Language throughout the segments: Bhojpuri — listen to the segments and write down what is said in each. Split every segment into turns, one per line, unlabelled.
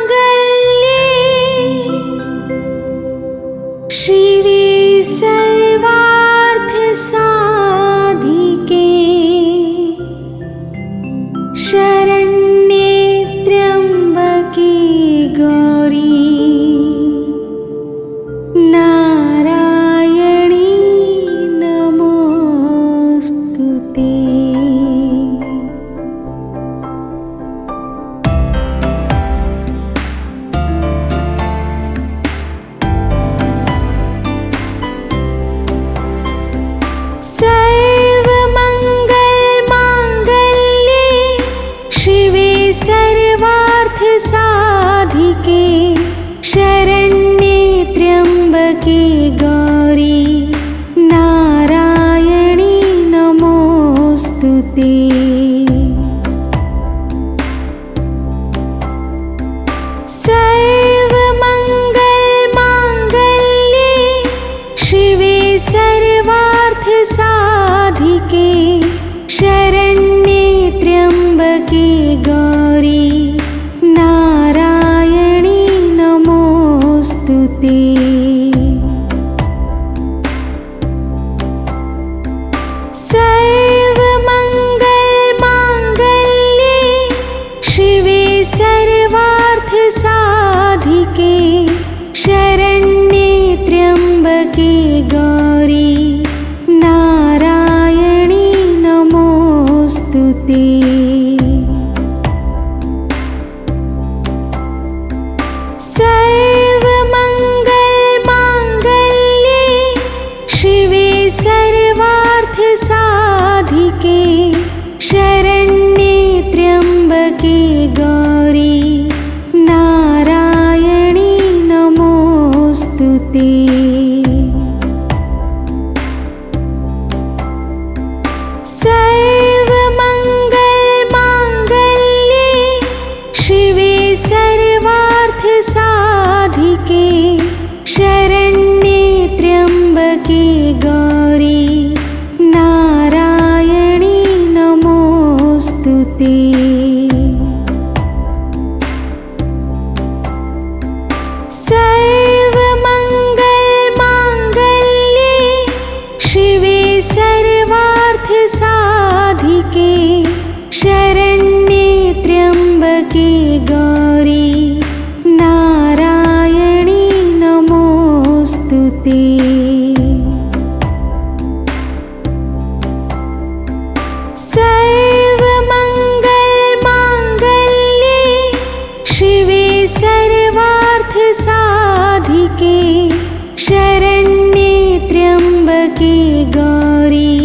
सर्वमंगलमांगल्ये शिवे सर्वार्थसाधिके शरण्ये त्र्यंबके गौरी नारायणी नमोस्तुते। सर्वमंगलमांगल्ये शिवे सर्वार्थसाधिके शरण्ये त्र्यंबके गौरी नारायणी नमोस्तुते। सर्वमंगलमांगल्ये शिवे सर्वार्थसाधिके शरण्ये त्र्यंबके गौरी नारायणी नमोस्तुते। सर्वमंगलमांगल्ये शिवे सर्वार्थसाधिके शरण्ये त्र्यंबके गौरी नारायणी नमोस्तुते। सर्वमंगलमांगल्ये शिवे सर्वार्थसाधिके शरण्ये त्र्यंबके गौरी नारायणी नमोस्तुते। सर्वमंगलमांगल्ये शिवे सर्वार्थसाधिके शरण्ये त्र्यंबके गौरी नारायणी नमोस्तुते। सर्वमंगलमांगल्ये शिवे सर्वार्थसाधिके शरण्ये त्र्यंबके गौरी नारायणी नमोस्तुते। सर्वमंगलमांगल्ये शिवे सर्वार्थसाधिके शरण्ये त्र्यंबके गौरी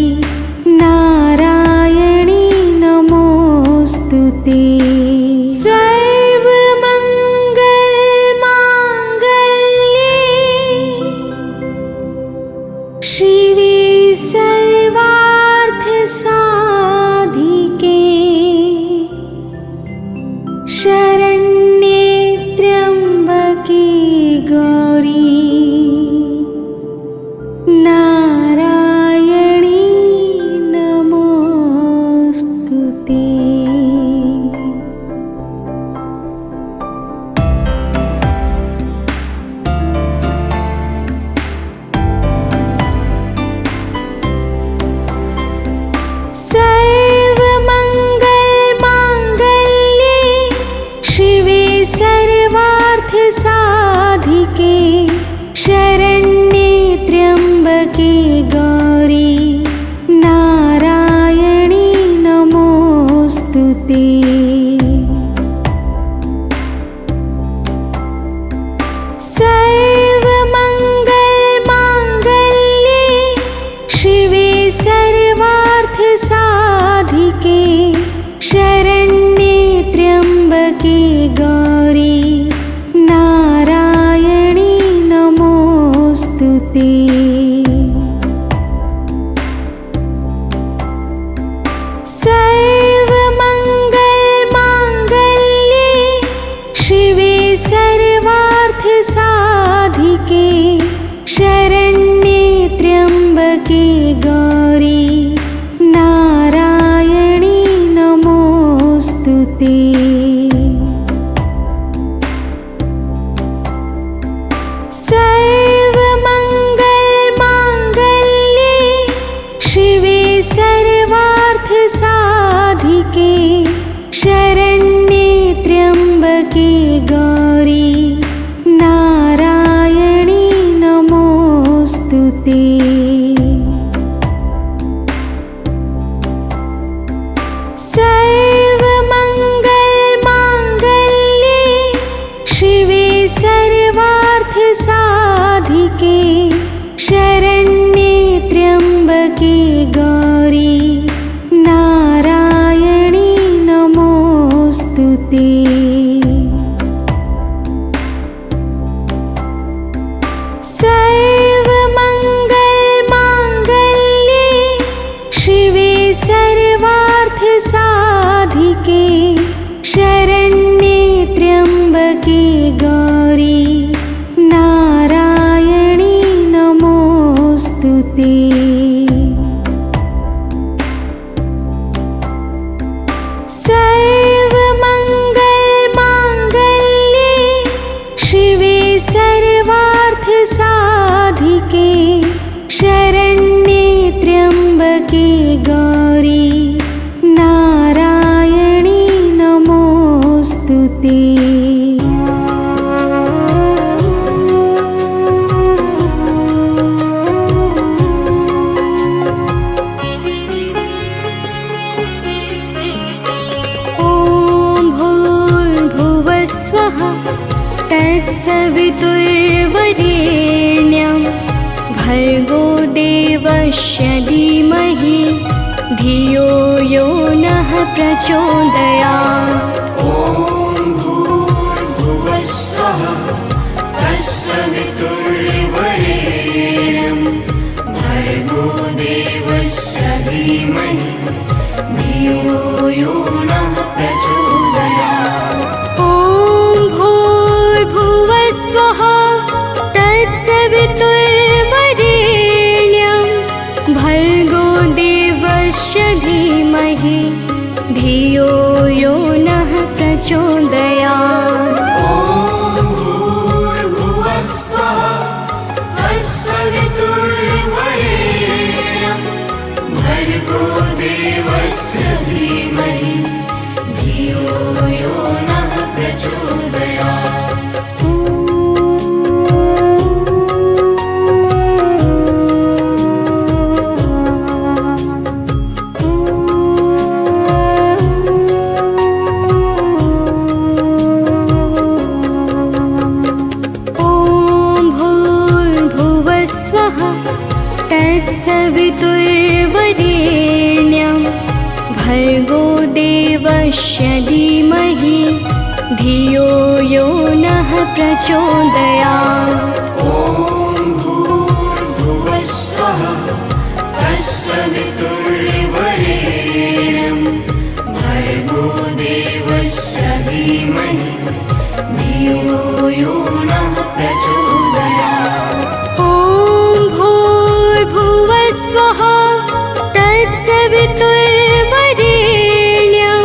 नारायणी नमोस्तुते। सर्वमंगलमांगल्ये शिवे सर्वार्थसाधिके शरण्ये त्र्यंबके गौरी नारायणी नमोस्तुते। सर्वमंगलमांगल्ये शिवे सर्वार्थसाधिके शरण्ये त्र्यंबके गौरी नारायणी नमोस्तुते। सर्वमंगलमांगल्ये शिवे सर्वार्थसाधिके शरण्ये त्र्यंबके गौरी नारायणी नमोस्तुते। सर्वमंगलमांगल्ये शिवे सर्वार्थसाधिके शरण्ये त्र्यंबके गौरी नारायणी नमो भूर्भुवस्वः तत्सवितुर्वरेण्यं भर्गो देवस्य धीमहि धियो यो नः प्रचोदयात्।
ॐ भूर्भुवस्वः तत्सवितुर्वरेण्यं भर्गो देवस्य धीमहि धियो यो नः प्रचोदयात्।
ॐ भूर्भुवस्वः तत्सवितुर्वरेण्यं भर्गो देवस्य धीमहि धियो यो नः प्रचोदयात्।
ॐ भूर्भुवस्वः तत्सवितुर्वरेण्यं भर्गो देवस्य धीमहि धियो यो नः प्रचोदयात्।
तत्सवितुर्वरेण्यं भर्गो देवस्य धीमहि धियो यो नः प्रचोदयात्।
ॐ भूर्भुवस्वः तत्सवितुर्वरेण्यं भर्गो देवस्य धीमहि धियो यो नः प्रचोदयात्।
ॐ भूर्भुवस्वः तत्सवितुर्वरेण्यं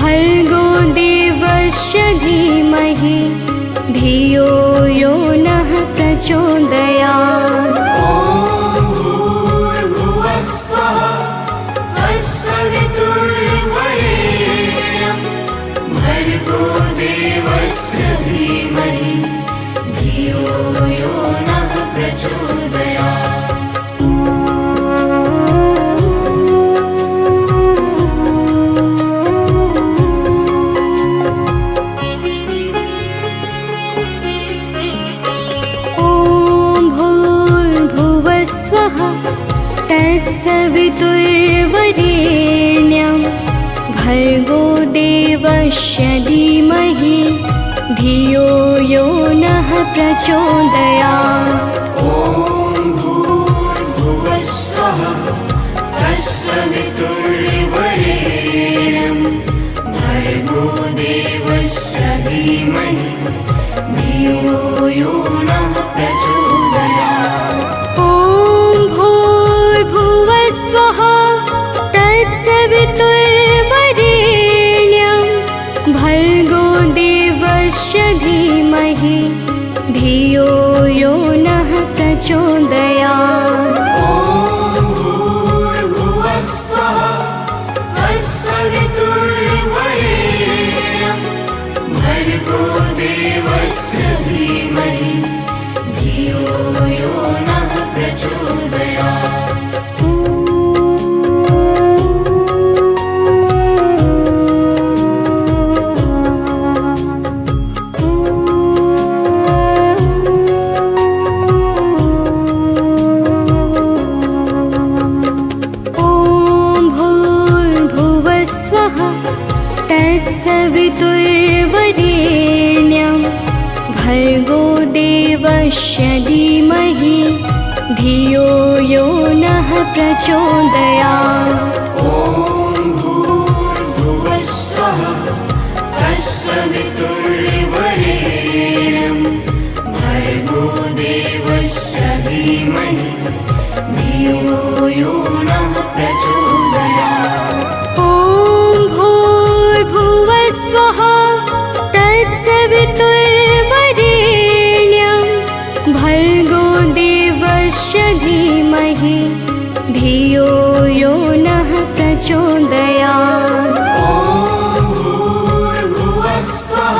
भर्गो देवस्य धीमहि धियो यो नः प्रचोदयात्।
ॐ भूर्भुवस्वः तत्सवितुर्वरेण्यं भर्गो देवस्य धीमहि धियो यो नः प्रचोदयात्।
तत्सवितुर्वरेण्यं भर्गो देवस्य धीमहि धियो यो नः प्रचोदयात्।
ॐ भूर्भुवस्वः तत्सवितुर्वरेण्यं भर्गो देवस्य धीमहि धियो यो नः प्रचोदयात्।
ॐ भूर्भुवस्वः तत्सवितुर्वरेण्यं भर्गो देवस्य धीमहि धियो यो नः प्रचोदयात्।
ॐ भूर्भुवस्वः तत्सवितुर्वरेण्यं भर्गो देवस्य धीमहि धियो यो नः प्रचोदयात्।
तत्सवितुर्वरेण्यं भर्गो देवस्य धीमहि धियो यो नः प्रचोदयात्।
ॐ भूर्भुवस्वः तत्सवितुर्वरेण्यं भर्गो देवस्य धीमहि धियो यो नः प्रचोदयात्।
ॐ भूर्भुवस्वः तत्सवितुर्वरेण्यं भर्गो देवस्य धीमहि धियो यो नः प्रचोदयात्।
ॐ भूर्भुवस्वः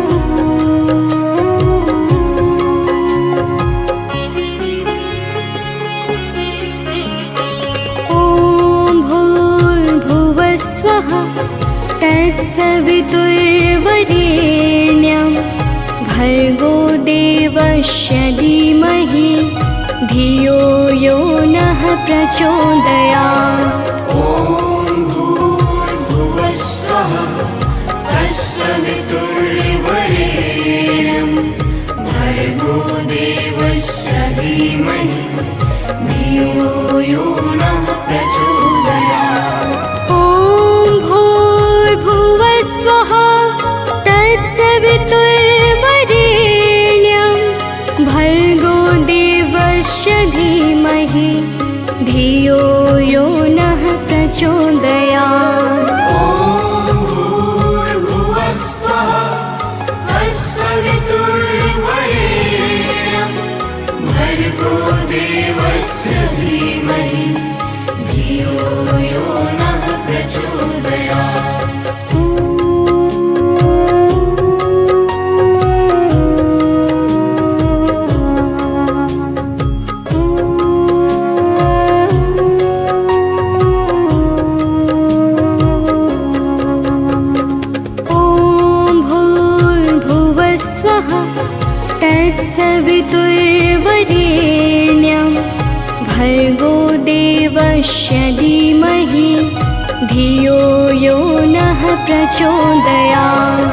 तत्सवितुर्वरेण्यं भर्गो देवस्य धीमहि धियो यो नः प्रचोदयात्।
ॐ भूर्भुवः स्वः तत्सवितुर्वरेण्यं भर्गो देवस्य धीमहि धियो यो नः प्रचोदयात्।
तत्सवितुर्वरेण्यं भर्गो देवस्य धीमहि धियो यो नः प्रचोदयात्।
ॐ भूर्भुवः स्वः तत्सवितुर्वरेण्यं भर्गो देवस्य धीमहि धियो यो नः प्रचोदयात्।
तत्सवितुर्वरेण्यं भर्गो देवस्य धीमहि धियो यो नः प्रचोदयात्।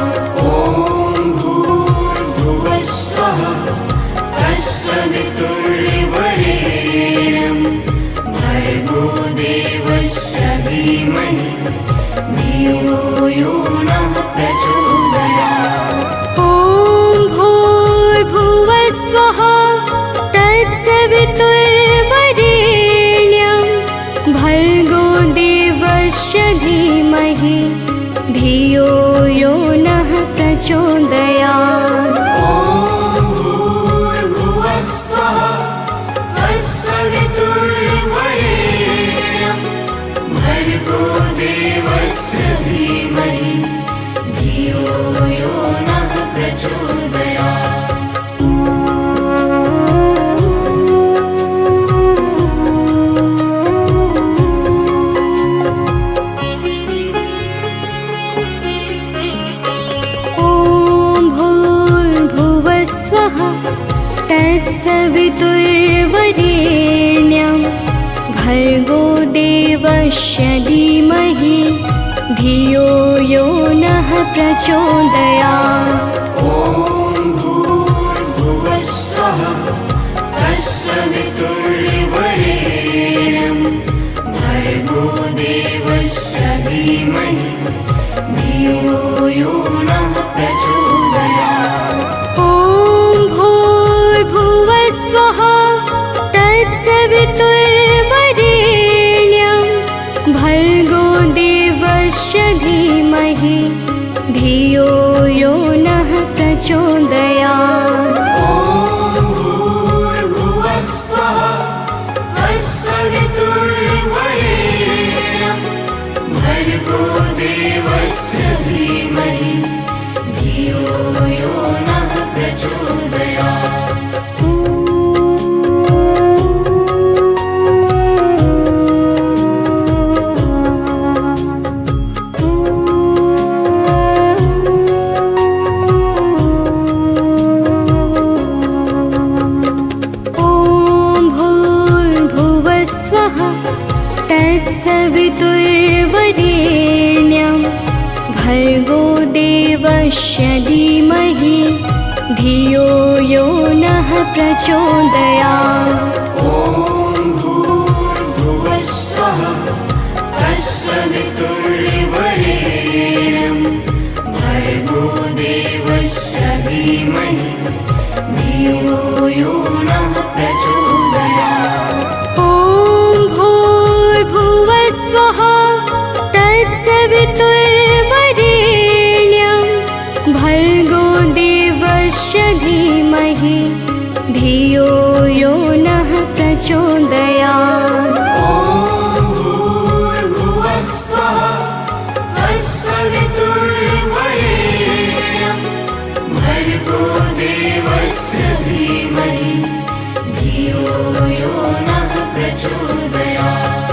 ॐ भूर्भुवः स्वः तत्सवितुर्वरेण्यं भर्गो देवस्य धीमहि धियो यो नः प्रचोदयात्।
तत्सवितुर्वरेण्यं भर्गो देवस्य धीमहि धियो यो नः प्रचोदयात्।
ॐ भूर्भुवः स्वः तत्सवितुर्वरेण्यं भर्गो देवस्य धीमहि धियो यो नः प्रचोदयात्।
तत्सवितुर्वरेण्यं भर्गो देवस्य धीमहि धियो यो नः प्रचोदयात्।
ॐ भूर्भुवः स्वः तत्सवितुर्वरेण्यं भर्गो देवस्य धीमहि धियो यो नः प्रचोदयात्।
ॐ भूर्भुवः स्वः तत्सवितुर्वरेण्यं भर्गो देवस्य धीमहि धियो यो नः प्रचोदयात्।
ॐ भूर्भुवः स्वः तत्सवितुर्वरेण्यं भर्गो देवस्य धीमहि धियो यो नः प्रचोदयात्।
तत्सवितुर्वरेण्यं भर्गो देवस्य धीमहि धियो यो नः प्रचोदयात्।
ॐ भूर्भुवः स्वः तत्सवितुर्वरेण्यं भर्गो देवस्य धीमहि धियो यो नः प्रचोदयात्।
ॐ भूर्भुवः स्वः तत्सवितुर्वरेण्यं भर्गो देवस्य धीमहि धियो यो नः प्रचोदयात्।
ॐ भूर्भुवः स्वः तत्सवितुर्वरेण्यं भर्गो देवस्य धीमहि धियो यो नः प्रचोदयात्।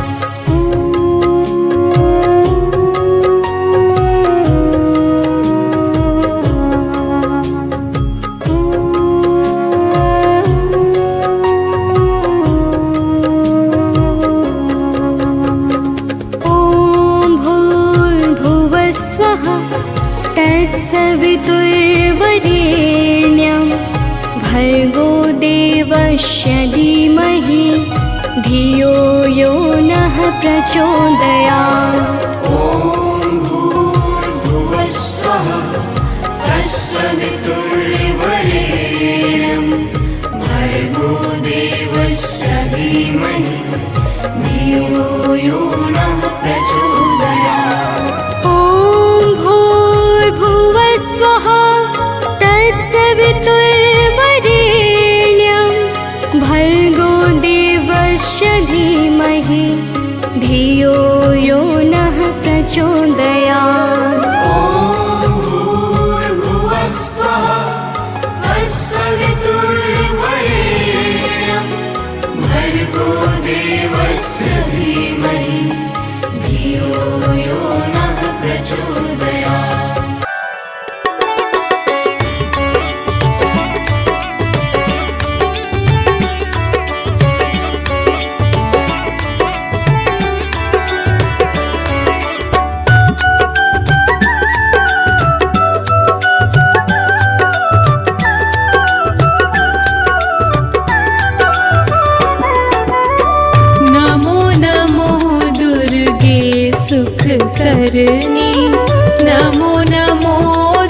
तत्सवितुर्वरेण्यं भर्गो देवस्य धीमहि धियो यो नः प्रचोदयात्।
ॐ भूर्भुवः स्वः तत्सवितुर्वरेण्यं भर्गो देवस्य धीमहि धियो यो नः प्रचोदयात्।
ॐ भूर्भुवः स्वः तत्सवितुर्वरेण्यं भर्गो देवस्य धीमहि धियो यो नः प्रचोदयात्।
ॐ भूर्भुवः स्वः तत्सवितुर्वरेण्यं भर्गो देवस्य धीमहि धियो यो नः प्रचोदयात्।
करनी नमो नमो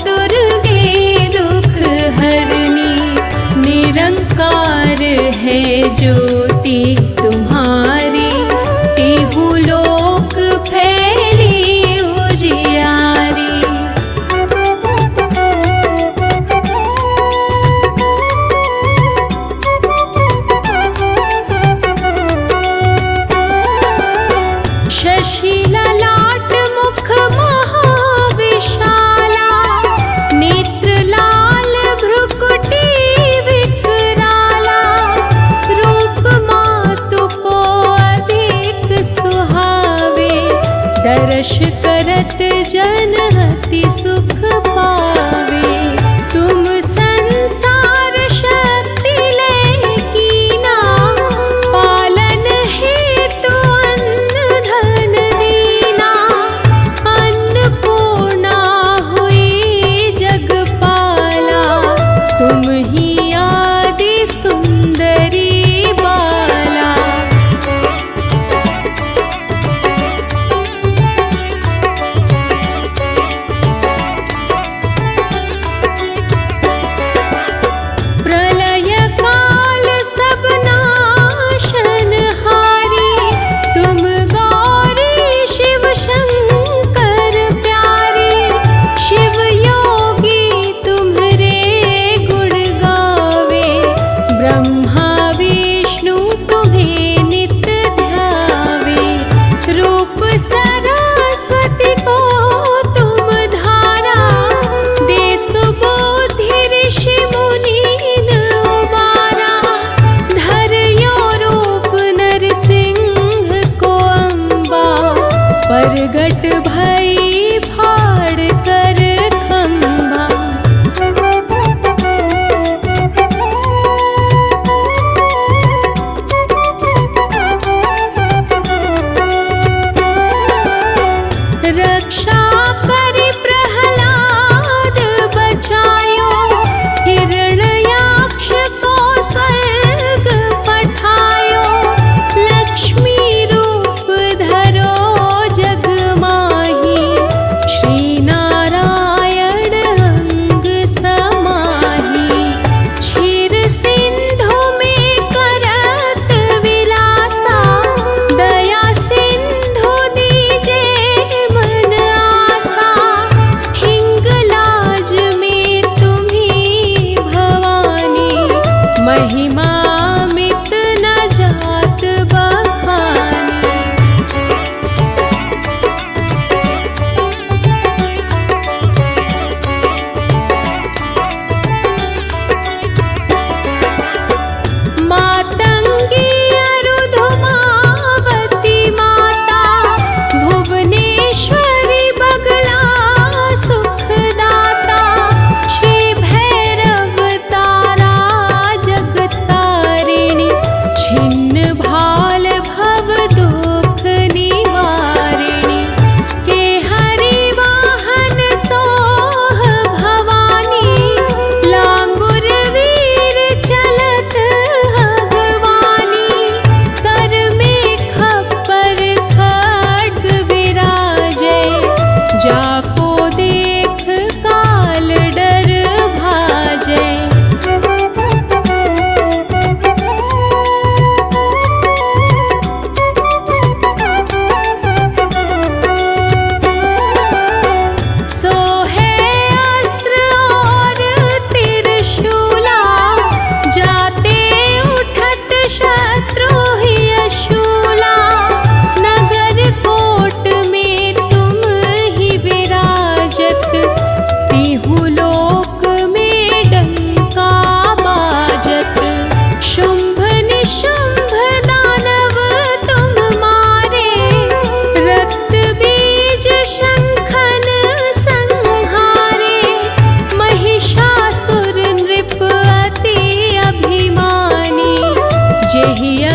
दुर्गे दुख हरनी। निरंकार है ज्योति तुम्हारी तिहु लोक फैली उजियारी। शशि ललाट मुख महाविशाला नेत्र लाल भ्रुकुटी विकराला। रूप मातु को अधिक सुहावे दर्श करत जन अति सुख पावे। तुम संसार शक्ति लेकी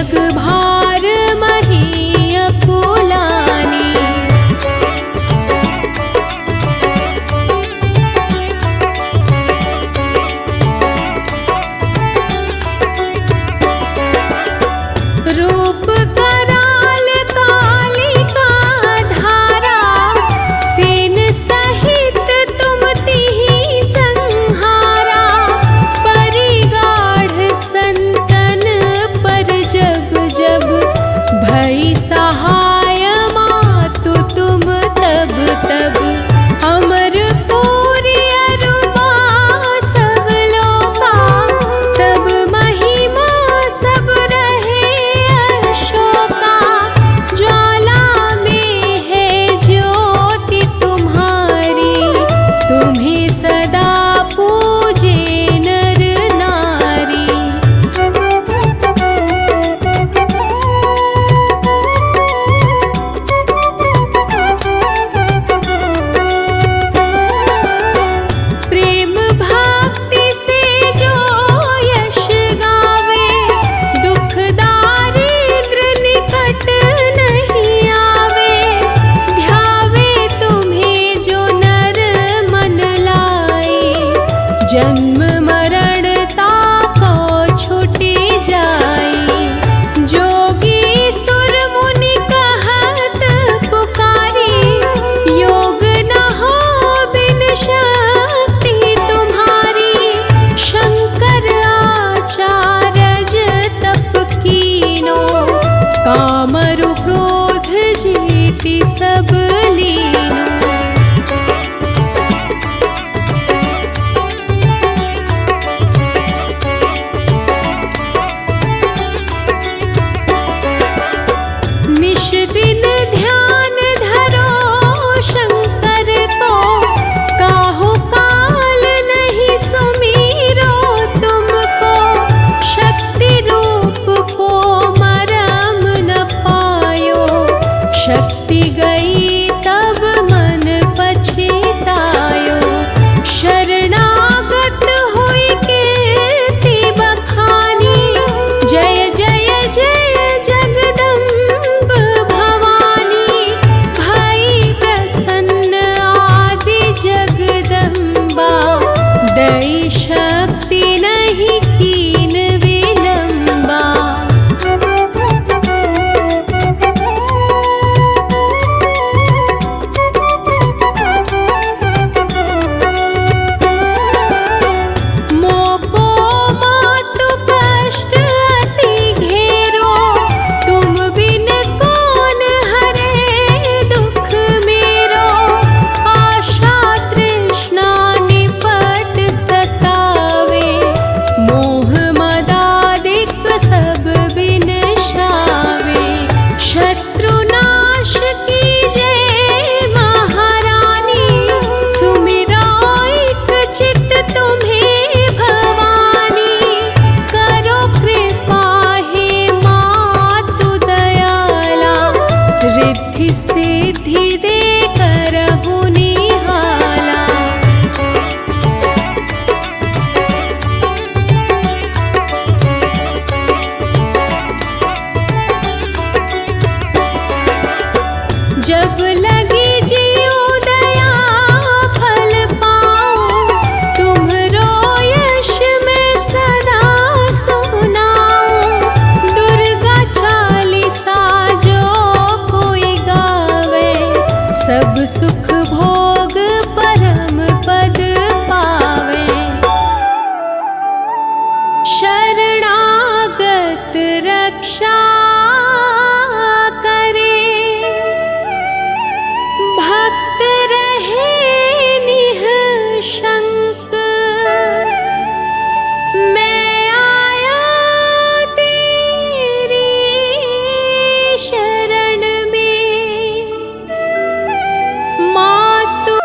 जग भार मही अकुलानी। रूप कराल कालिका धारा, सेन सहित तुम तिहि संहारा। परिगाढ़ संतन पर जब जब भई सहाय मातु तुम तब तब। अमर पूरी अरुबा सब लोका, तब महिमा सब रहे अशोका। ज्वाला में है ज्योति तुम्हारी, तुम्हें सदा पूजे नर नारी। प्रेम भक्ति से जो यश गावे, दुख दारिद्र निकट नहीं आवे। ध्यावे तुम्हें जो नर मन लाए, जन्म मरण ताको छूटी जाए। जोगी सुर मुनि कहत पुकारी, योग न हो बिन शक्ति तुम्हारी। शंकर आचार्य तप कीनो, कामरु क्रोध जीति सब लीनो। निश दिन ध्यान धरो शंकर को, काहू काल नहीं सुमीरो तुमको। शक्ति रूप को मरम न पायो, शक्ति गई तब मन पछतायो। शरणागत हुई कीर्ति बखानी, जय जय जय जगदम्ब भवानी। भई प्रसन्न आदि जगदम्बा, दई शक्ति नहीं कीन विलंबा। मोको मातु कष्ट अति घेरो, तुम बिन कौन हरे दुख मेरो। आशा तृष्णा निपट सतावे, मोह मदादिक सब बिनशावे। शत्रुनाश कीजय महारानी, सुमिरो एक चित तुम्हें भवानी। करो कृपा हे मातु दयाला, रिद्धि सिद्धि दे करहु निहाला। जब लगी जियो दया फल पाओ, तुम्हरो यश में सदा सुनाऊं। दुर्गा चालीसा जो कोई गावे, सब सुख भोग परम पद पावे। शरणागत रक्षा करे, भक्त रहे निःशंक। मैं आया तेरी शरण में, मातु।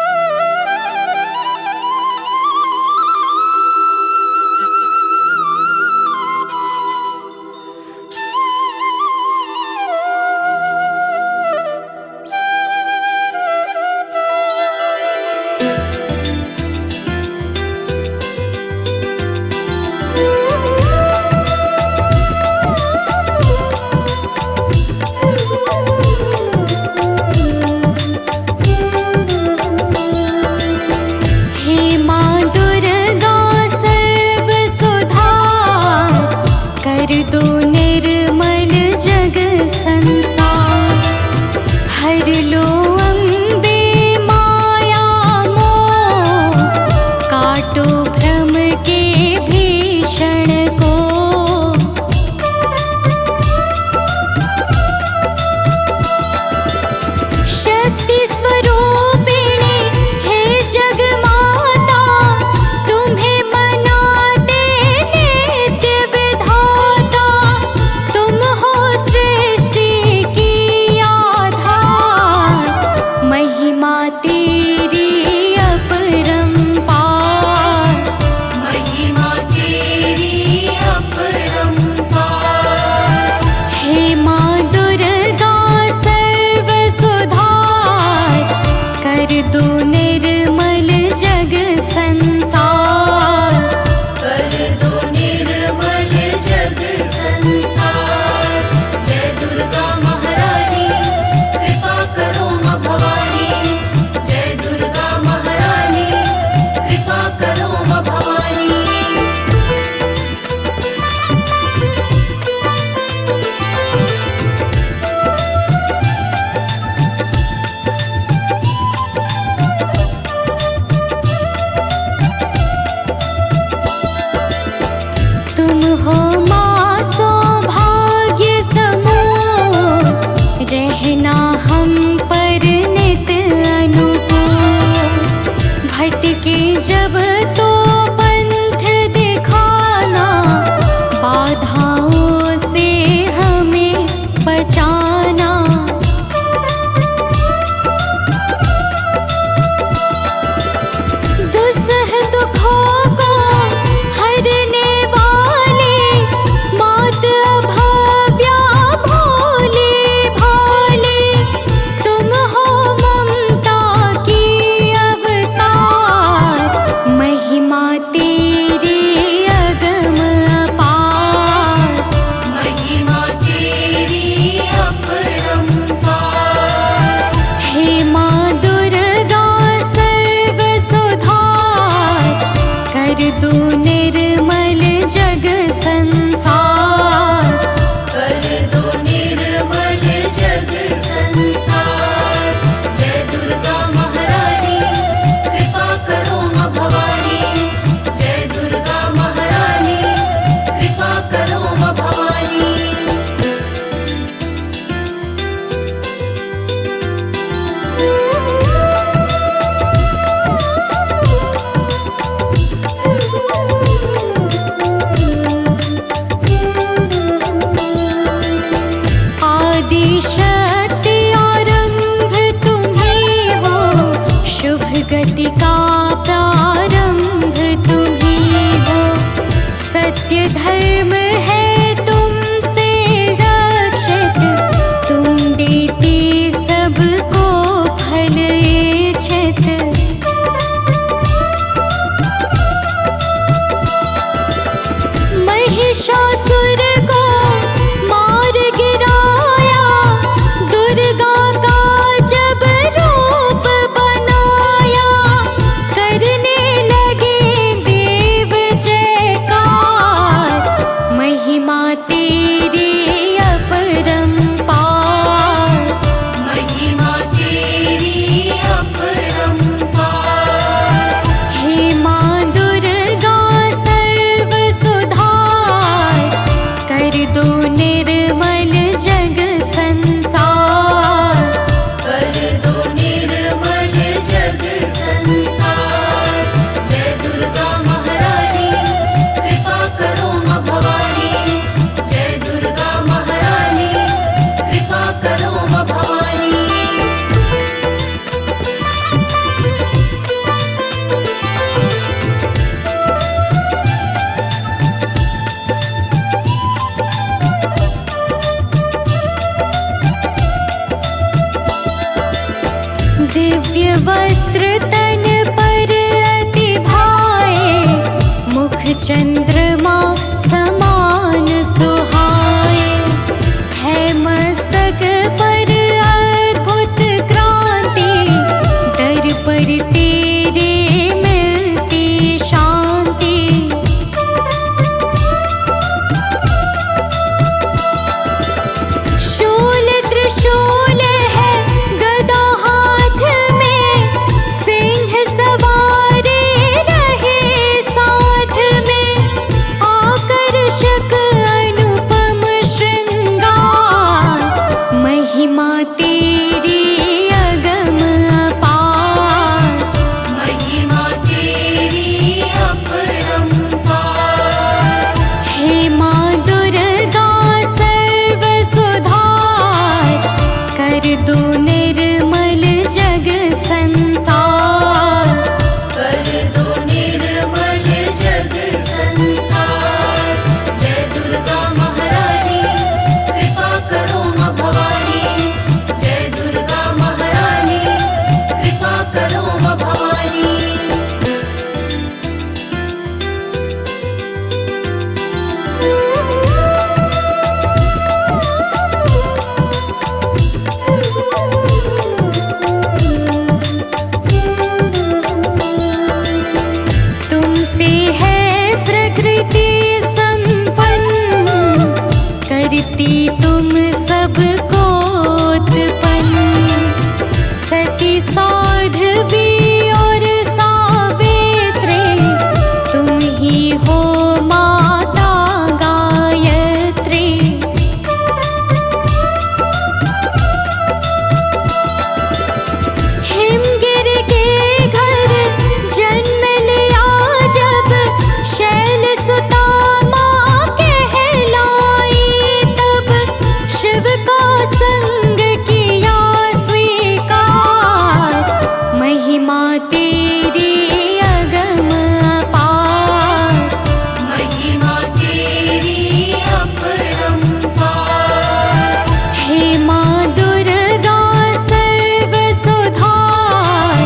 चंद्रमा समान सुहाए। है मस्तक पर अद्भुत क्रांति, दर पर तेरे मिलती शांति। शूल त्रिशूल है गदा हाथ में, सिंह सवारे रहे साथ में। आकर्षक अनुपम श्रृंगार, महिमा तेरी अगम अपार।
महिमा तेरी अपरंपार।
हे माँ दुर्गा सर्व सुधार, कर दो निर्मल जग संसार।
कर दो निर्मल जग संसार। जय दुर्गा महारानी कृपा करो माँ भवानी। जय दुर्गा महारानी कृपा करो माँ भवानी।
तुमसे है प्रकृति संपन्न, करती तुम सबको उत्पन्न। सती साध्वी और सावित्री, तुम ही हो माता गायत्री। हिमगिर के घर जन्म लिया जब, शैल सुता माँ कहलाई तब। शिव का संग किया स्वीकार, महिमा तेरी अगम अपार।
महिमा तेरी अपरंपार।
हे माँ दुर्गा सर्व सुधार,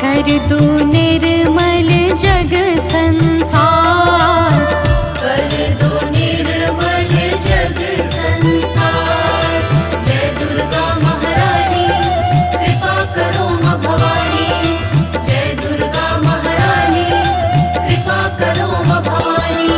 कर दो निर्मल जग संसार।
कर दो निर्मल जग संसार। जय दुर्गा महारानी कृपा करो माँ भवानी। जय दुर्गा महारानी कृपा करो माँ भवानी।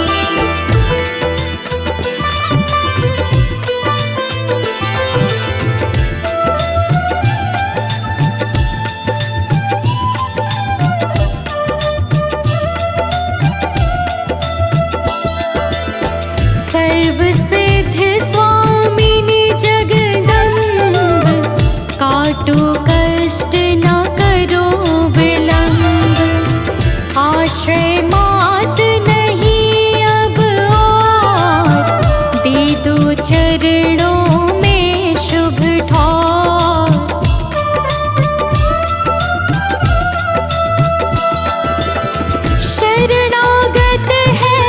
सर्व सिद्ध स्वामिनी जगदम्ब, काटो कष्ट न करो विलंब। आश्रय मात नहीं अब और, दे दो चरणों में शुभ ठौर। शरणागत है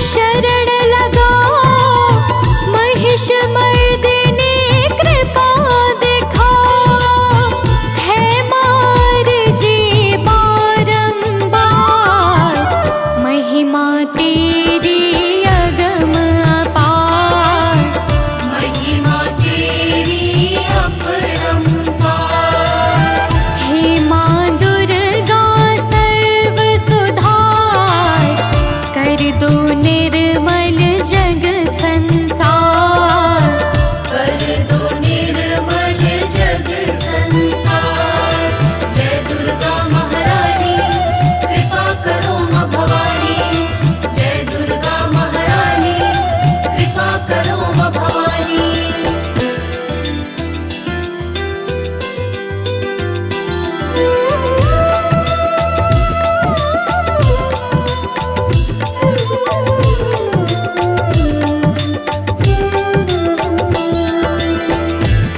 शरण लगाओ, महिष मर्दिनी कृपा दिखाओ। है मार जी बारंबार, महिमा तेरी अगम अपार।
महिमा तेरी अपरंपार।
हे माँ दुर्गा सर्व सुधार, कर दो निर्मल जग संसार।
कर दो निर्मल जग संसार। जय दुर्गा महारानी कृपा करो माँ भवानी। जय दुर्गा महारानी कृपा करो माँ भवानी।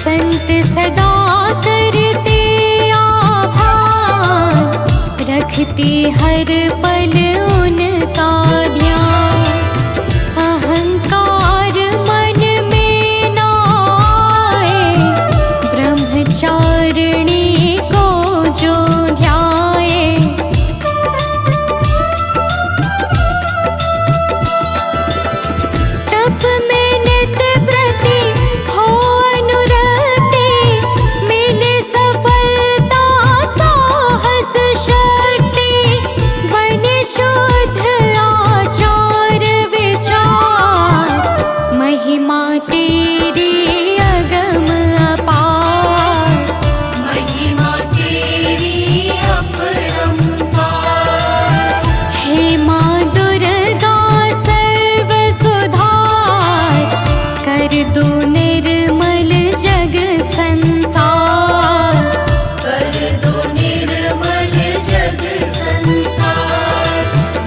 संत सदा करते आभार, रखती हर पल उनका ध्यान। अहंकार मन में ना आए, ब्रह्मचारिणी को जो ध्याए। तेरी अगम अपार,
महिमा तेरी अपरंपार।
हे माँ दुर्गा सर्व सुधार, कर दो निर्मल जग संसार,
कर दो निर्मल जग संसार।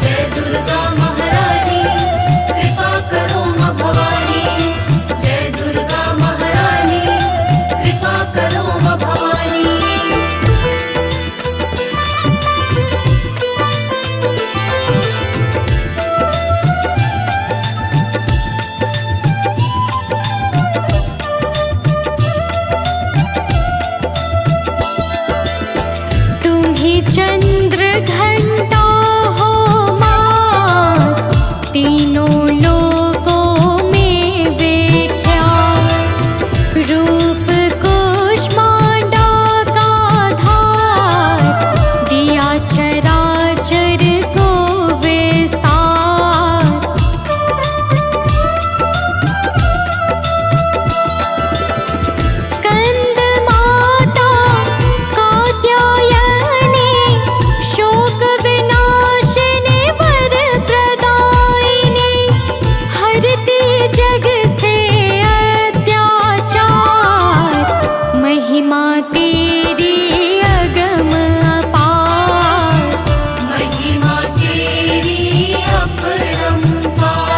जय दुर्गा महारानी कृपा करो माँ भवानी, जय दुर्गा महारानी कृपा करो माँ भवानी।
तुम्ही चंद्र घंटा हो माँ, तीनों लोकों में विख्यात। रूप कुष्मांडा का धार, दिया चराचर को विस्तार। स्कंद माता कात्यायनी, शोक विनाशिनी वर प्रदायिनी, हरती जग से अत्याचार, महिमा तेरी अगम अपार,
महिमा तेरी अपरंपार।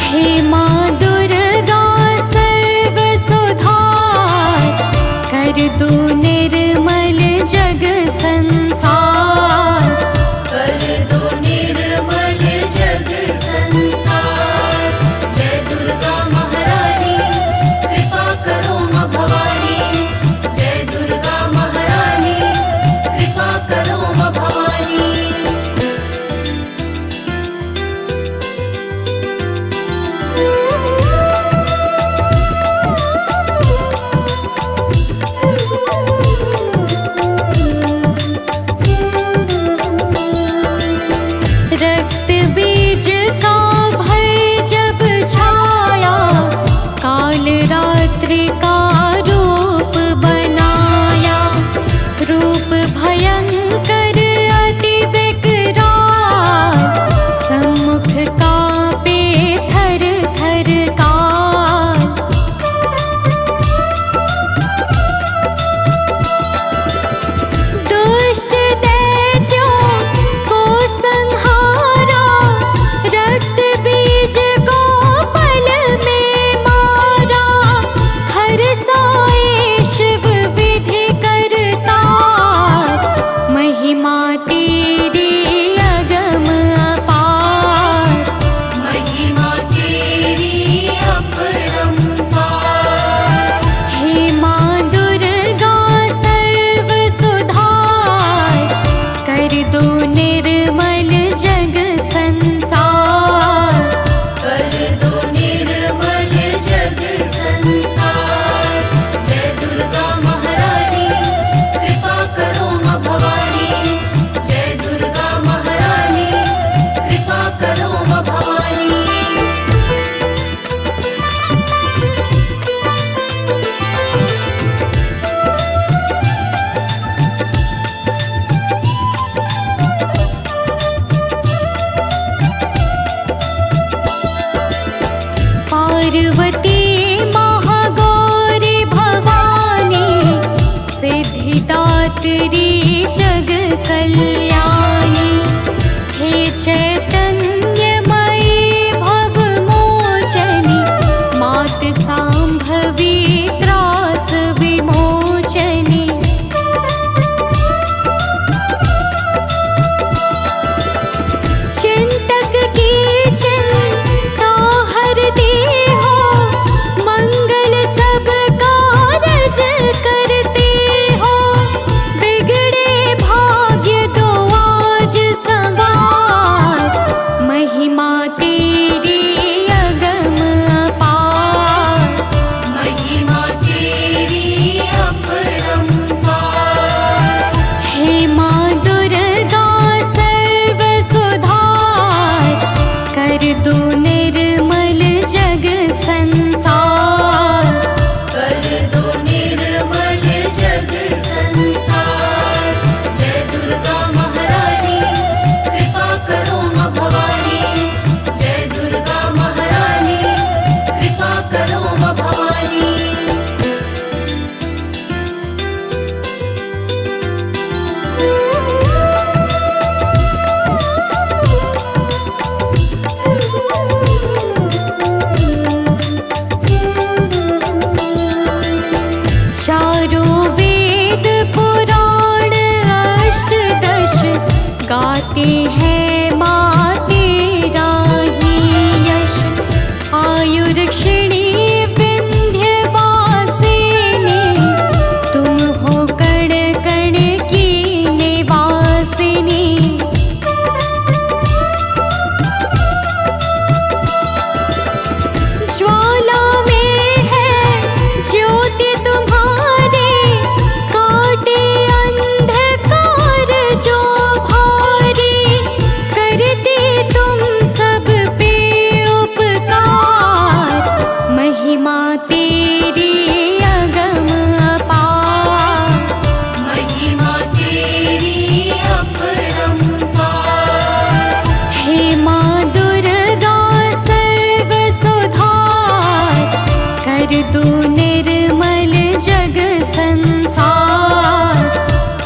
हे माँ दुर्गा सर्व सुधार, कर दो निर्मल जग संसार,
कर दो निर्मल जग संसार। जय दुर्गा महारानी कृपा करो माँ भवानी, जय दुर्गा महारानी कृपा करो माँ भवानी।
रक्त बीज का भय जब छाया, काल रात्रि का रूप बनाया। रूप भयंकर अति विकराल, सम्मुख कांपे थर थर काल। दुष्ट दैत्यों को संहारा, रक्त बीज को पल में मारा। हर गाते हैं माँ तेरा ही यश। आयुर्क्षिणी विंध्यवासिनी, तुम हो कण कण की निवासिनी। ज्वाला में है ज्योति तुम्हारी, काटे अंधकार जो भारी। करती तुम सब पे उपकार, महिमा तेरी अगम अपार।
महिमा तेरी अपरंपार।
हे माँ दुर्गा सर्व सुधार, कर दो निर्मल जग संसार।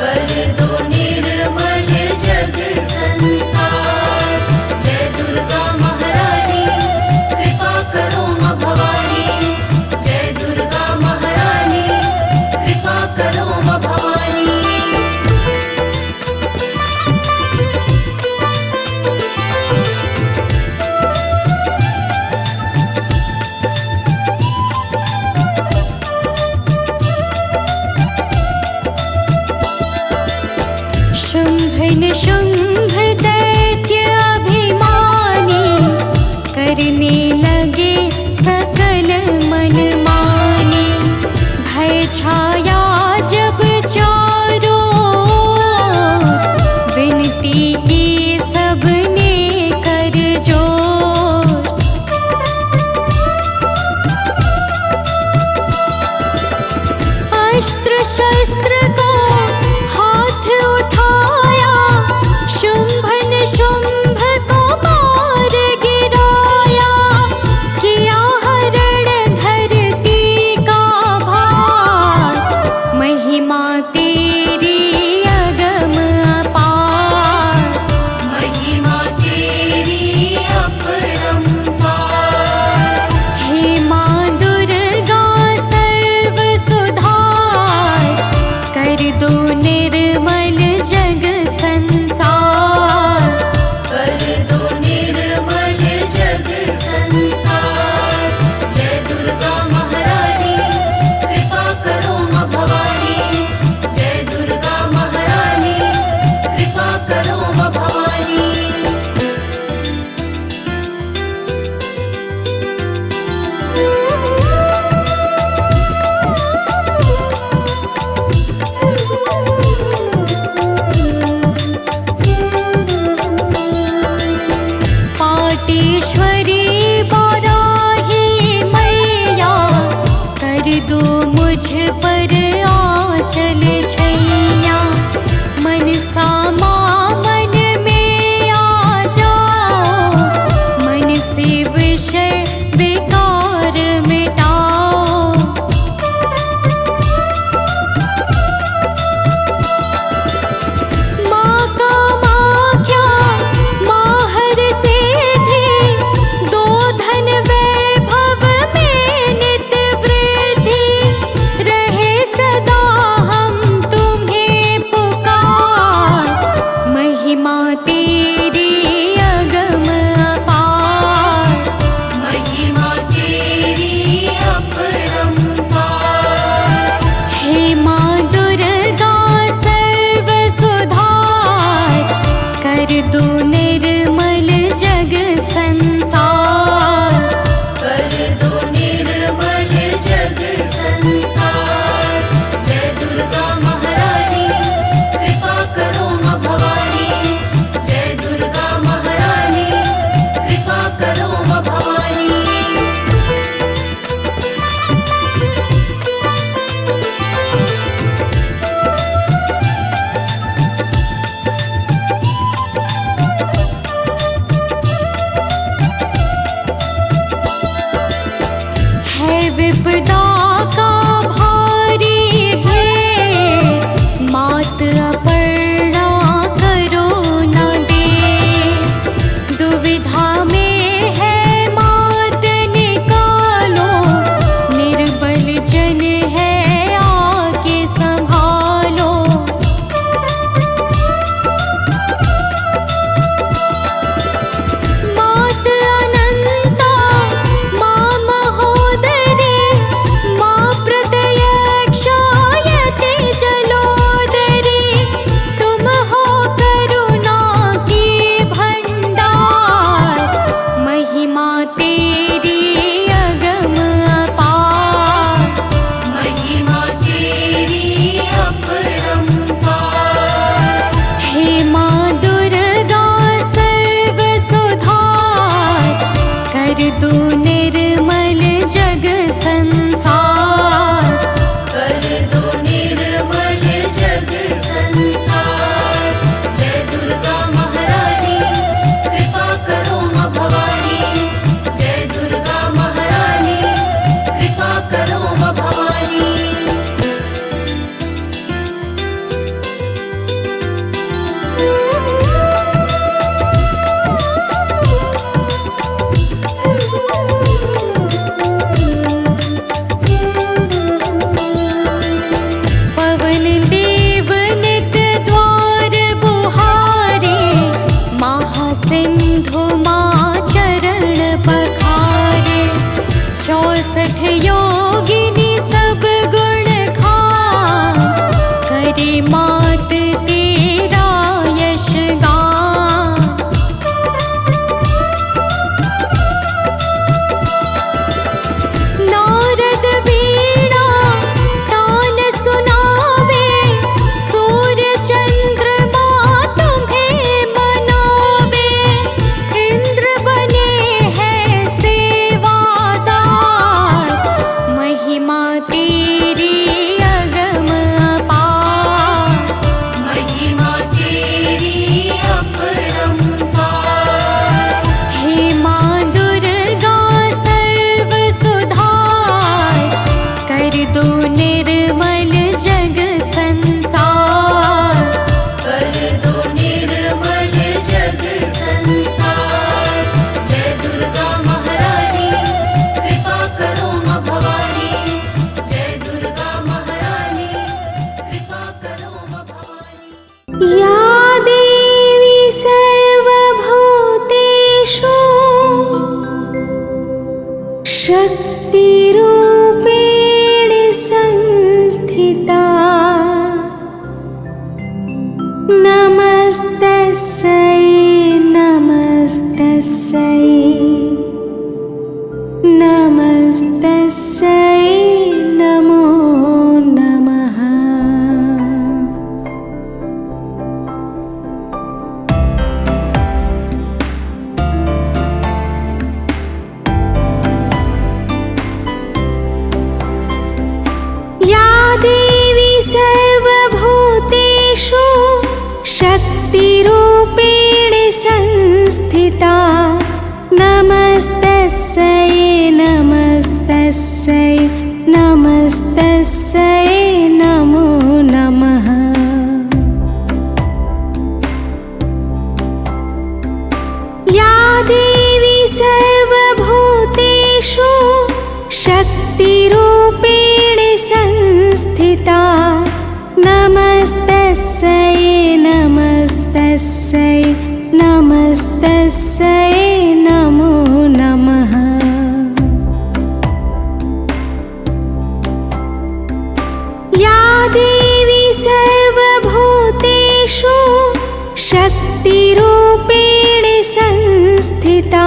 कर दो निर्मल जग संसार। जय दुर्गा महारानी कृपा करो माँ भवानी। जय दुर्गा महारानी कृपा करो माँ भवानी।
शुंभ निशुंभ दैत्य अभिमानी, करने लगे सकल मनमानी। भय छाया जब चारों ओर, विनती की सबने कर जोर। अस्त्र शस्त्र को हाथ उठाया, शुंभ निशुंभ को मार गिराया। किया हरण धरती का भार, महिमा तेरी अगम अपार।
महिमा तेरी अपरंपार।
हे माँ दुर्गा सर्व सुधार, कर दो निर्मल जग संसार।
कर दो निर्मल जग संसार। जय दुर्गा महारानी कृपा करो माँ भवानी। जय दुर्गा महारानी कृपा करो माँ भवानी।
पाटेश्वरी बाराही मैया, कर दो मुझ पर आंचल छैया। मनसा माँ मन में आ जाओ, मन से विषय विकार मिटाओ। माँ कामाख्या माहर से थी, दो धन वैभव में नित वृद्धि। रहे सदा हम तुम्हें पुकार, महिमा तेरी अगम अपार।
महिमा तेरी अपरंपार।
हे माँ दुर्गा सर्व सुधार, कर दो निर्मल जग संसार।
कर दो निर्मल जग संसार। जय दुर्गा महारानी कृपा करो माँ भवानी। जय दुर्गा महारानी कृपा करो माँ भवानी।
है विपदा का भारी घेर, मात अपर्णा करो न देर। दुविधा में है मात निकालो, निर्बल जन है आके संभालो।
देवी सर्वभूतेषु शक्तिरूपेण संस्थिता नमस्तस्यै नमस्तस्यै नमस्तस्यै नमो नमः। या देवी सर्वभूतेषु शक्तिरूपेण संस्थिता नमस्तस्यै नमस्तस्यै नमस्तस्यै नमो नमः। या देवी सर्वभूतेषु शक्तिरूपेण संस्थिता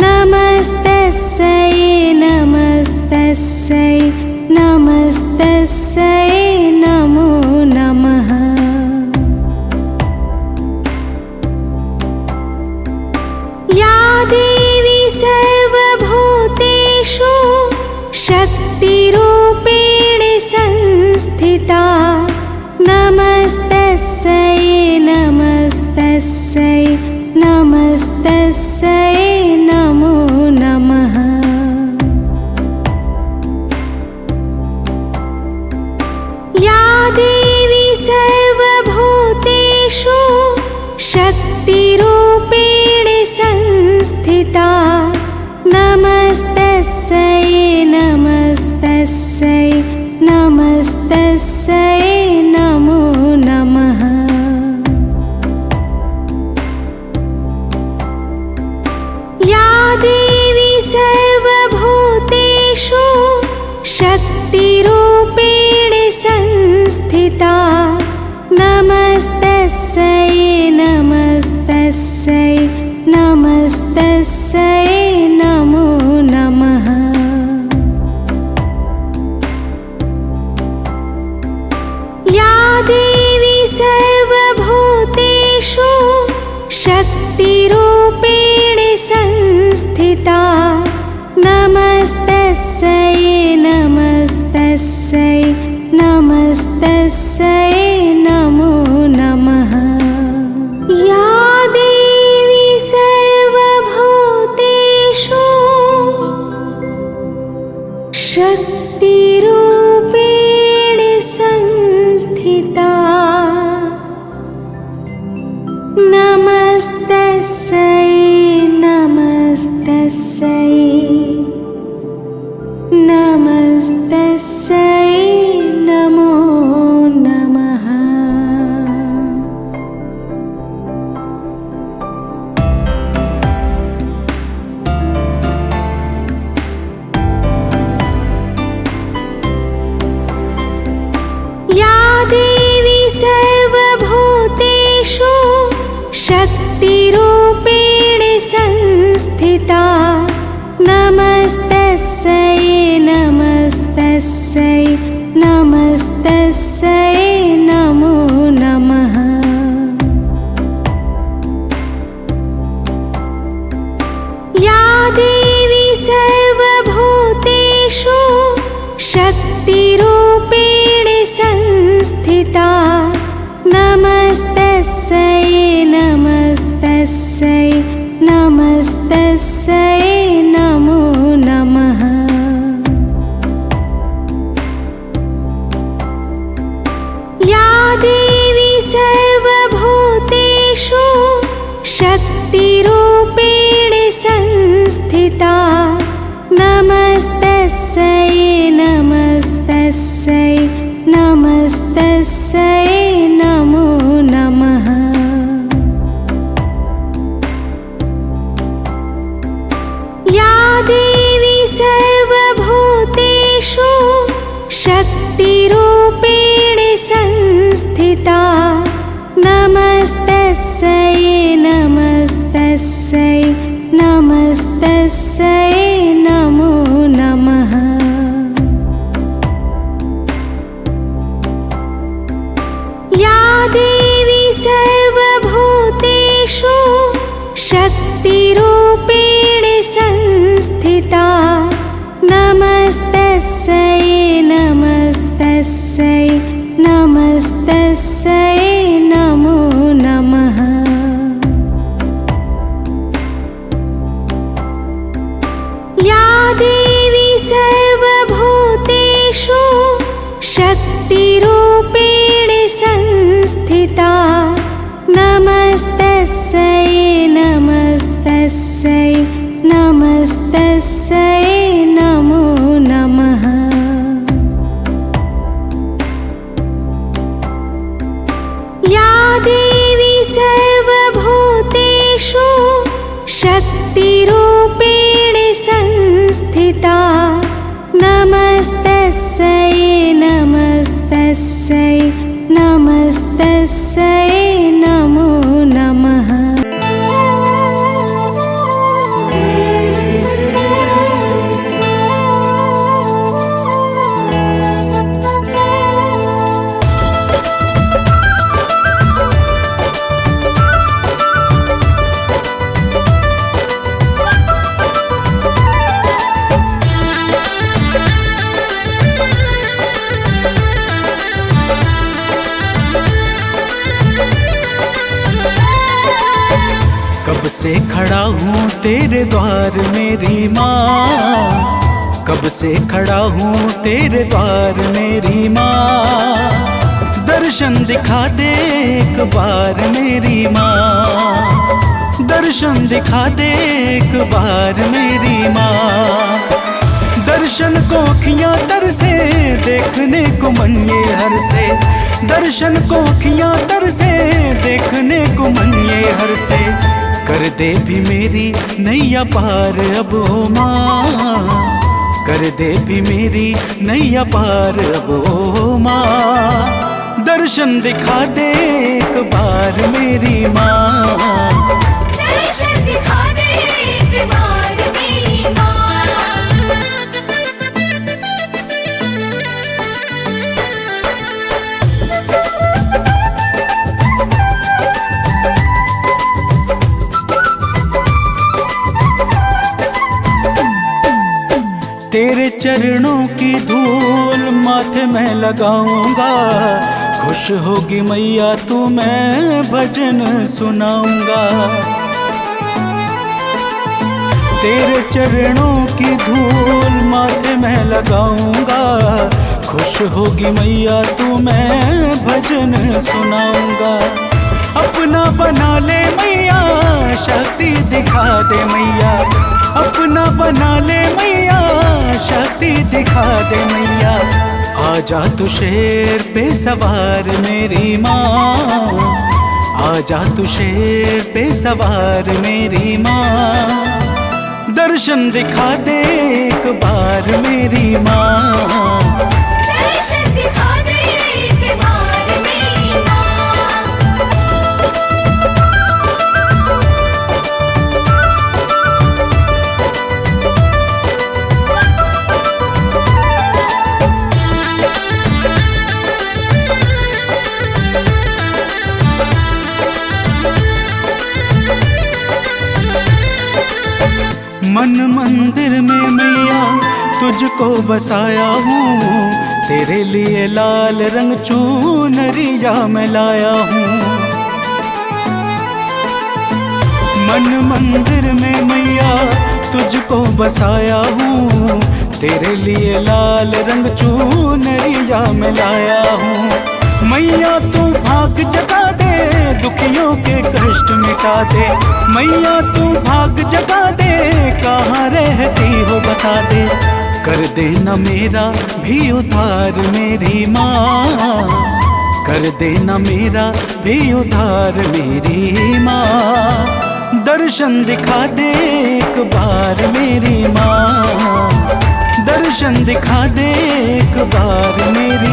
नमस्तस्यै नमस्तस्यै नमस्तस्यै नमो नमः। या देवी सर्वभूतेषु शक्तिरूपेण संस्थिता नमस्तस्यै नमस्तस्यै नमस्तस्यै नमो नमः। या देवी सर्वभूतेषु शक्तिरूपेण संस्थिता नमस्तस्यै नमस्तस्यै नमस्तस्यै नमो नमः। या देवी सर्वभूतेषु शक्तिरूपेण संस्थिता नमस्तस्यै नमस्तस्यै नमस्तस्यै नमो नमः। या देवी सर्वभूतेषु शक्तिरूपेण संस्थिता नमस्तस्यै नमस्तस्यै नमस्तस्यै नमो नमः। या देवी सर्वभूतेषु शक्तिरूपेण संस्थिता नमस्तस्यै नमस्तस्यै नमस्तस्यै नमो नमः। या देवी सर्वभूतेषु शक्तिरूपेण संस्थिता नमस्तस्यै नमस्तस्यै नमस्तस्यै नमो नमः। या देवी सर्वभूतेषु शक्तिरूपेण संस्थिता नमस्तस्यै नमस्तस्यै नमस्तस्यै नमो नमः। या देवी सर्वभूतेषु शक्तिरूपेण संस्थिता नमस्तस्यै नमस्तस्यै नमस्तस्यै नमो नमः। या देवी सर्वभूतेषु शक्तिरूपेण संस्थिता नमस्तस्यै नमस्तस्यै नमस्तस्यै नमो नमः। या देवी सर्वभूतेषु शक्तिरूपेण संस्थिता नमस्तस्यै नमस्तस्यै शक्तिरूपेण संस्थिता नमस्तस्यै नमस्तस्यै नमस्तस्यै नमो नमः। या देवी सर्वभूतेषु शक्तिरूपेण संस्थिता नमस्तस्यै नमस्तस्यै नमस्तस्यै नमो नमः।
कब से खड़ा हूँ तेरे द्वार मेरी माँ, कब से खड़ा हूँ तेरे द्वार मेरी माँ। दर्शन दिखा दे एक बार मेरी माँ, दर्शन दिखा दे एक बार मेरी माँ। दर्शन को अखियाँ तरसे देखने को मन ये हर से, दर्शन को अखियाँ तरसे देखने को मन ये हर से। कर दे भी मेरी नैया पार अब ओ माँ, कर दे भी मेरी नैया पार अब ओ माँ। दर्शन दिखा दे एक बार मेरी माँ,
दर्शन दिखा दे एक बार मेरी माँ।
तेरे चरणों की धूल माथे में लगाऊंगा, खुश होगी मैया तू मैं भजन सुनाऊंगा। तेरे चरणों की धूल माथे में लगाऊंगा, खुश होगी मैया तू मैं भजन सुनाऊंगा। अपना बना ले मैया शक्ति दिखा दे मैया, अपना बना ले मैया शक्ति दिखा दे मैया। आजा तू शेर पे सवार मेरी माँ, आजा तू शेर पे सवार मेरी माँ। दर्शन दिखा दे एक बार मेरी माँ,
दर्शन दिखा दे एक बार मेरी माँ।
मन मंदिर में मैया तुझको बसाया हूँ, तेरे लिए लाल रंग चुनरिया मैं लाया हूँ। मन मंदिर में मैया तुझको बसाया हूँ, तेरे लिए लाल रंग चुनरिया मैं लाया हूँ। मैया तू भाग जगा दे दुखियों के कष्ट मिटा दे, मैया तू भाग जगा दे कहाँ रहती हो बता दे। कर देना मेरा भी उद्धार मेरी माँ, कर देना मेरा भी उद्धार मेरी माँ। दर्शन दिखा दे एक बार मेरी माँ, दर्शन दिखा दे एक बार मेरी